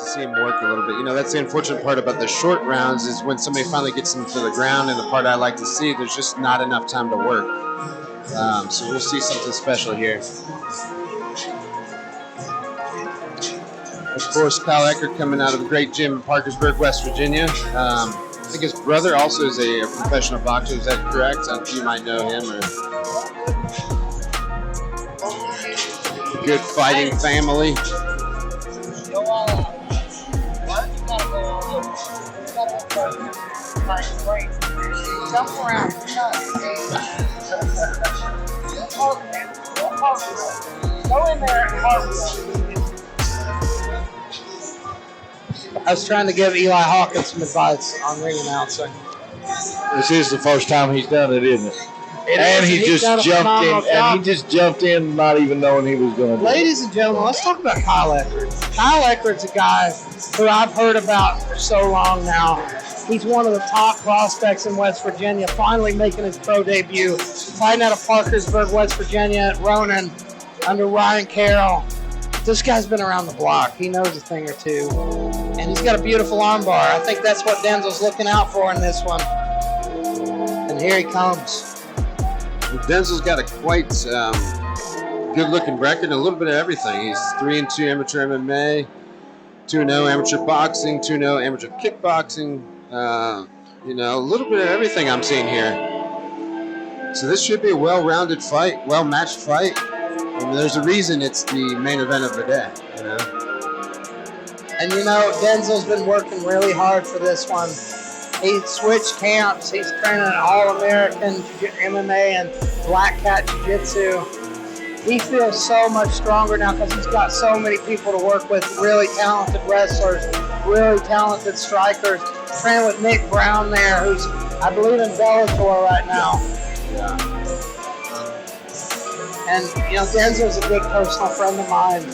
See him work a little bit. You know, that's the unfortunate part about the short rounds is when somebody finally gets them to the ground, and the part I like to see, there's just not enough time to work. So we'll see something special here. Of course, Kyle Echard coming out of a great gym in Parkersburg, West Virginia. I think his brother also is a professional boxer. Is that correct? You might know him. Or good fighting family. Jump around. Go in there and I was trying to give Eli Hawkins some advice on ring announcing. This is the first time he's done it, isn't it? He just jumped in, not even knowing he was going to do it. Ladies and gentlemen, let's talk about Kyle Echard. Kyle Echard's a guy who I've heard about for so long now. He's one of the top prospects in West Virginia, finally making his pro debut, fighting out of Parkersburg, West Virginia at Ronan under Ryan Carroll. This guy's been around the block. He knows a thing or two. And he's got a beautiful armbar. I think that's what Denzel's looking out for in this one. And here he comes. Denzel's got a quite good-looking record and a little bit of everything. He's 3-2 amateur MMA, 2-0 amateur boxing, 2-0 amateur kickboxing. You know, a little bit of everything I'm seeing here. So this should be a well-rounded fight, well-matched fight. And there's a reason it's the main event of the day, you know. And you know, Denzel's been working really hard for this one. He switched camps. He's training an All-American MMA and Black Cat Jiu-Jitsu. He feels so much stronger now because he's got so many people to work with, really talented wrestlers, really talented strikers. Training with Nick Brown there, who's, I believe, in Bellator right now. Yeah. And, you know, Denzel's a good personal friend of mine.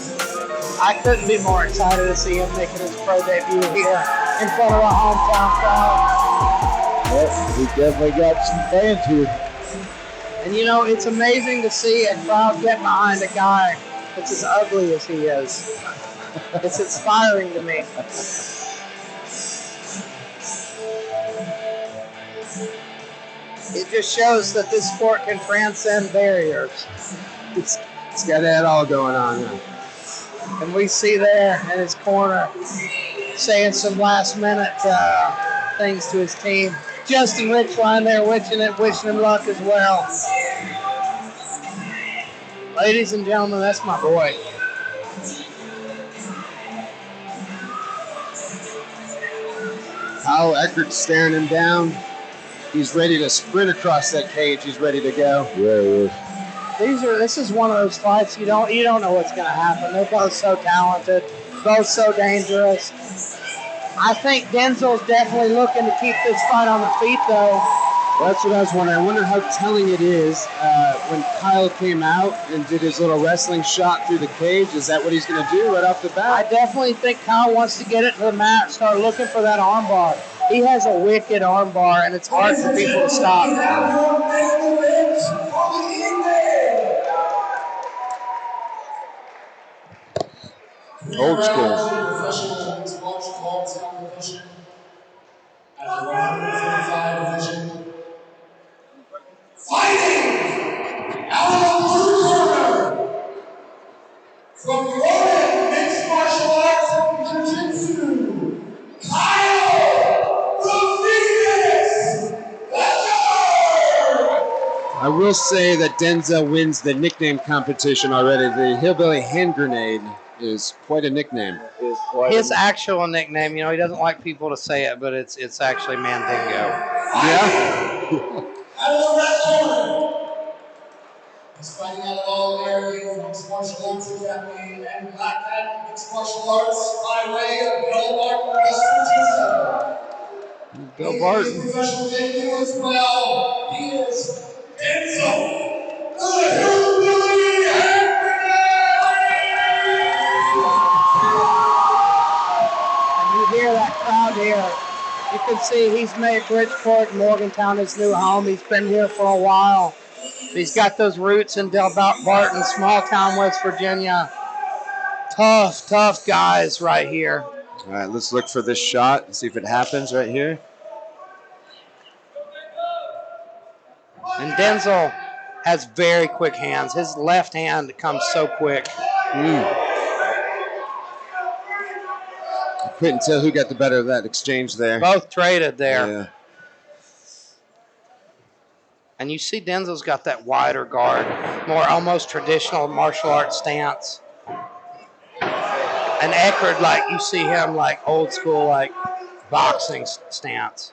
I couldn't be more excited to see him making his pro debut here in front of a hometown crowd. Well, we definitely got some fans here. And you know, it's amazing to see a crowd get behind a guy that's as ugly as he is. It's inspiring to me. It just shows that this sport can transcend barriers. It's got that all going on. Yeah. And we see there in his corner saying some last minute things to his team. Justin Richline there wishing him luck as well. Ladies and gentlemen, that's my boy. Kyle Echard staring him down. He's ready to sprint across that cage. He's ready to go. Yeah, he is. This is one of those fights you don't know what's going to happen. They're both so talented, both so dangerous. I think Denzel's definitely looking to keep this fight on the feet, though. That's what I was wondering. I wonder how telling it is when Kyle came out and did his little wrestling shot through the cage. Is that what he's going to do right off the bat? I definitely think Kyle wants to get it to the mat, start looking for that armbar. He has a wicked armbar, and it's hard for people to stop. Old school. Fighting out of the blue corner from Ronan Mixed Martial Arts and Jiu-Jitsu, Kyle the Phoenix Echard! I will say that Denzel wins the nickname competition already. The Hillbilly Hand Grenade is quite a nickname. His actual nickname, you know, he doesn't like people to say it, but it's actually Mandingo. Yeah? Out of the red corner, he's fighting out of All-American Mixed Martial Arts Academy and Black Hat Mixed Martial Arts by way of Delbarton, West Virginia. Delbarton. His professional debut as well. He is Densel, the Hillbilly Hand And you hear that crowd here. You can see he's made Bridgeport, Morgantown his new home. He's been here for a while. He's got those roots in Delbarton, small town, West Virginia. Tough guys right here. All right, let's look for this shot and see if it happens right here. And Densel has very quick hands. His left hand comes so quick. I couldn't tell who got the better of that exchange there. Both traded there. Yeah. And you see Denzel's got that wider guard, more almost traditional martial arts stance. And Echard, like, you see him like old school, like boxing stance.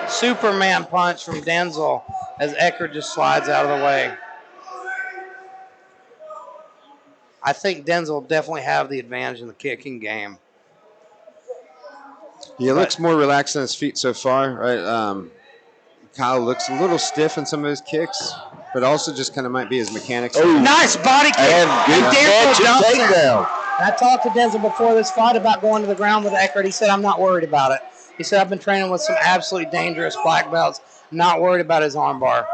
Superman punch from Densel as Echard just slides out of the way. I think Densel definitely have the advantage in the kicking game. He looks more relaxed on his feet so far, right? Kyle looks a little stiff in some of his kicks, but also just kind of might be his mechanics. Oh, nice body kick. And good catch and takedown. I talked to Densel before this fight about going to the ground with Echard. He said, I'm not worried about it. He said, I've been training with some absolutely dangerous black belts. Not worried about his armbar.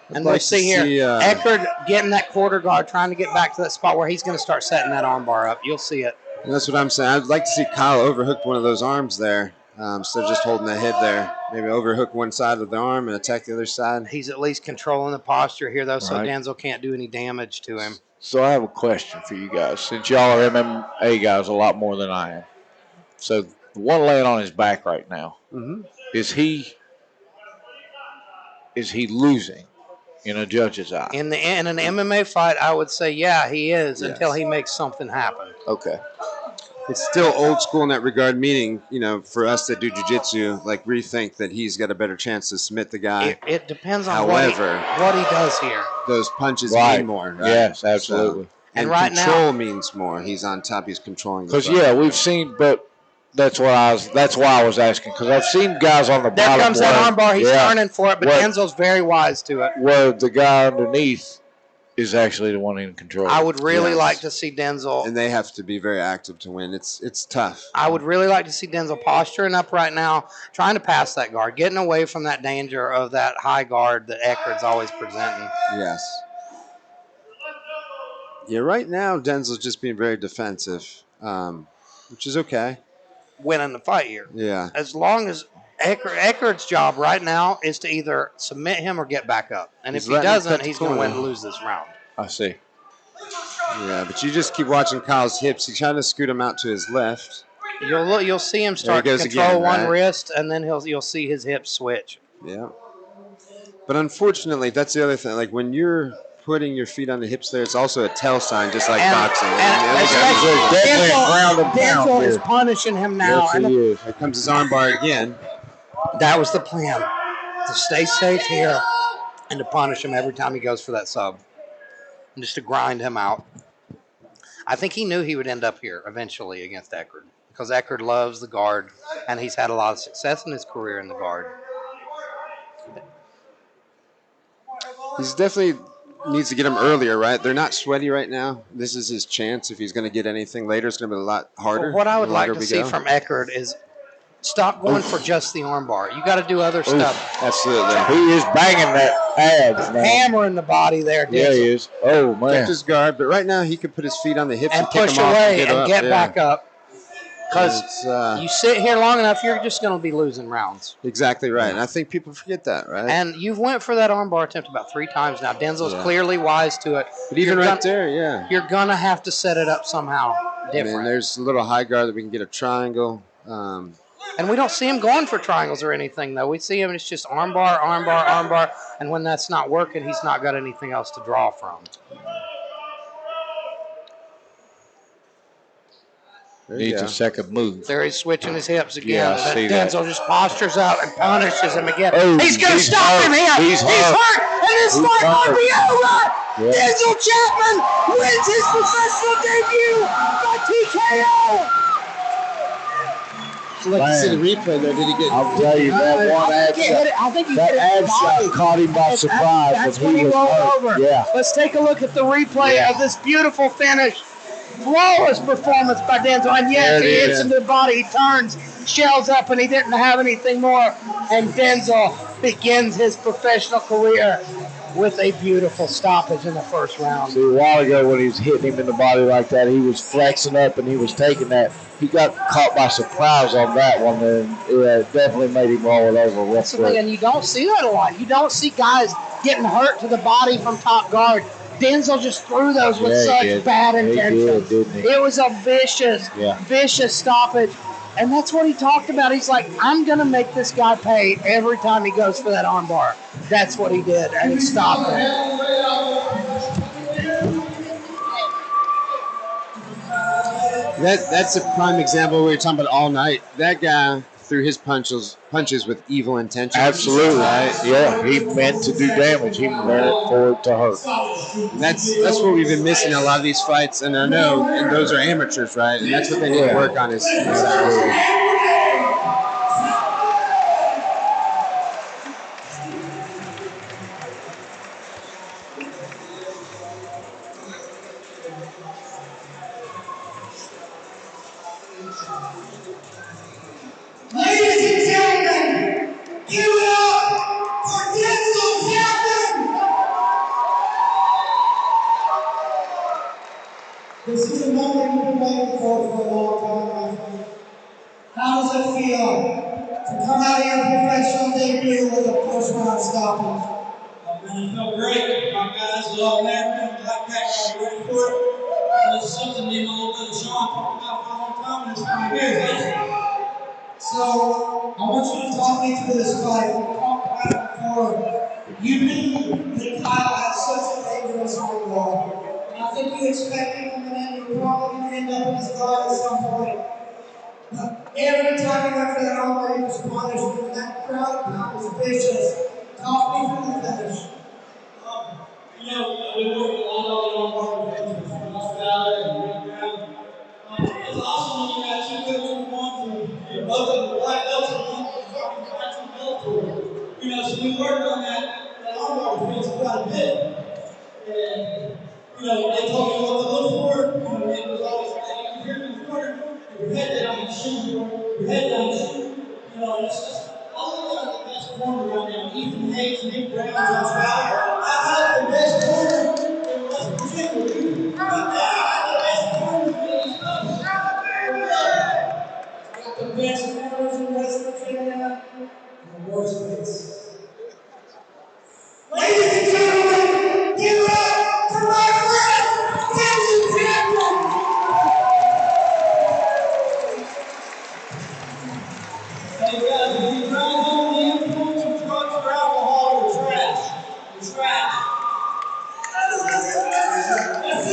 And we'll see here, Echard getting that quarter guard, trying to get back to that spot where he's going to start setting that armbar up. You'll see it. And that's what I'm saying. I'd like to see Kyle overhook one of those arms there instead of just holding the head there. Maybe overhook one side of the arm and attack the other side. He's at least controlling the posture here, though, so Densel can't do any damage to him. So I have a question for you guys. Since y'all are MMA guys a lot more than I am. So the one laying on his back right now, is he losing in a judge's eye? In an MMA fight, I would say, yeah, he is, until he makes something happen. Okay. It's still old school in that regard, meaning, for us that do jiu-jitsu, like rethink that he's got a better chance to submit the guy. It depends on what he does here. Those punches mean more, right? Yes, absolutely. So, and right control means more. He's on top. He's controlling the Because, we've seen, but that's why I was asking, because I've seen guys on the bottom. There comes that armbar. He's turning for it, but Denzel's very wise to it. Where the guy underneath is actually the one in control. I would really like to see Densel. And they have to be very active to win. It's tough. I would really like to see Densel posturing up right now, trying to pass that guard, getting away from that danger of that high guard that Echard's always presenting. Yes. Yeah, right now Denzel's just being very defensive, which is okay. Winning the fight here. Yeah. As long as Echard's job right now is to either submit him or get back up. And if he doesn't, he's going to lose this round. I see. Yeah, but you just keep watching Kyle's hips. He's trying to scoot him out to his left. You'll see him start to control one wrist, and then you'll see his hips switch. Yeah. But unfortunately, that's the other thing. Like when you're putting your feet on the hips there, it's also a tell sign, just like boxing. Densel is punishing him now. Yes, he is. Here comes his armbar again. That was the plan, to stay safe here and to punish him every time he goes for that sub. And just to grind him out. I think he knew he would end up here eventually against Echard, because Echard loves the guard, and he's had a lot of success in his career in the guard. He's definitely needs to get him earlier, right? They're not sweaty right now. This is his chance. If he's going to get anything later, it's going to be a lot harder. Well, what I would like to see from Echard is stop going for just the armbar. You got to do other stuff. Absolutely. He is banging that abs now. Hammering the body there, Densel. Yeah, he is. Oh, man. Kept his guard, but right now he could put his feet on the hips and push kick him away off and get back up. Because you sit here long enough, you're just going to be losing rounds. Exactly right. And I think people forget that, right? And you've went for that armbar attempt about 3 times now. Denzel's clearly wise to it. But even there, you're going to have to set it up somehow different. I mean, there's a little high guard that we can get a triangle. And we don't see him going for triangles or anything, though. We see him, it's just armbar, armbar, armbar. And when that's not working, he's not got anything else to draw from. Needs a second move. There he's switching his hips again. Yeah, I see that. Denzel just postures out and punishes him again. Oh, he's going to stop him here. He's hurt. And this fight might be over. Yeah. Densel Chapman wins his professional debut by TKO. I'd like to see the replay there. Did he get? I'll tell you, that one ab shot. I think he that ab shot caught him by surprise. That's when he rolled over. Yeah. Let's take a look at the replay of this beautiful finish. Flawless performance by Densel. And yes, he hits him to the body. He turns, shells up, and he didn't have anything more. And Densel begins his professional career with a beautiful stoppage in the first round. See, a while ago when he was hitting him in the body like that, he was flexing up and he was taking that. He got caught by surprise on that one, and it definitely made him roll it over real That's the thing, and you don't see that a lot. You don't see guys getting hurt to the body from top guard. Densel just threw those with such bad intention. It was a vicious stoppage. And that's what he talked about. He's like, I'm going to make this guy pay every time he goes for that armbar. That's what he did, and he stopped it. That's a prime example we were talking about all night. That guy threw his punches with evil intentions. Absolutely. Right? Yeah, he meant to do damage. He meant for it to hurt. That's what we've been missing in a lot of these fights, and I know and those are amateurs, right? And that's what they need to work on is Ladies and gentlemen, give it up for Densel Chapman! This is a moment you've been waiting for a long time, my friend. How does it feel to come out of your professional debut with a first round stoppage? Oh man, it felt great. My guys are all American, black background, ready for it. It's something me and a little bit of Sean talked about for a long time, and it's 5 years. So, I want you to talk me through this fight. We talked about it before. You knew that Kyle had such a dangerous armbar. And I think you expected him, and then you were probably going to end up in his guard at some point. But every time he went for that armbar, he was punished. And that crowd was vicious. Talk me through the finish. You know, we worked a lot on our defense from Australia and around. It's awesome when you got two good number ones and both of them black belts and one fucking fighting Bellator. You know, so we worked on that armbar defense quite a bit. And, you know, they told me what to look for. You know, it was always that you hear in the corner, your head down and shoot, your head down and shoot. You know, and it's just, all of the best corner right now. Ethan Hayes, Nick Brown, Josh Fowler. I had the best corner in West Virginia. I had the best corner in the East Coast. Got the best corners in West Virginia and the worst place. Ladies and gentlemen, give it up for my friend, Densel Chapman! Hey guys, if you drive on the influence of drugs or alcohol, you're trash. You're trash. Let's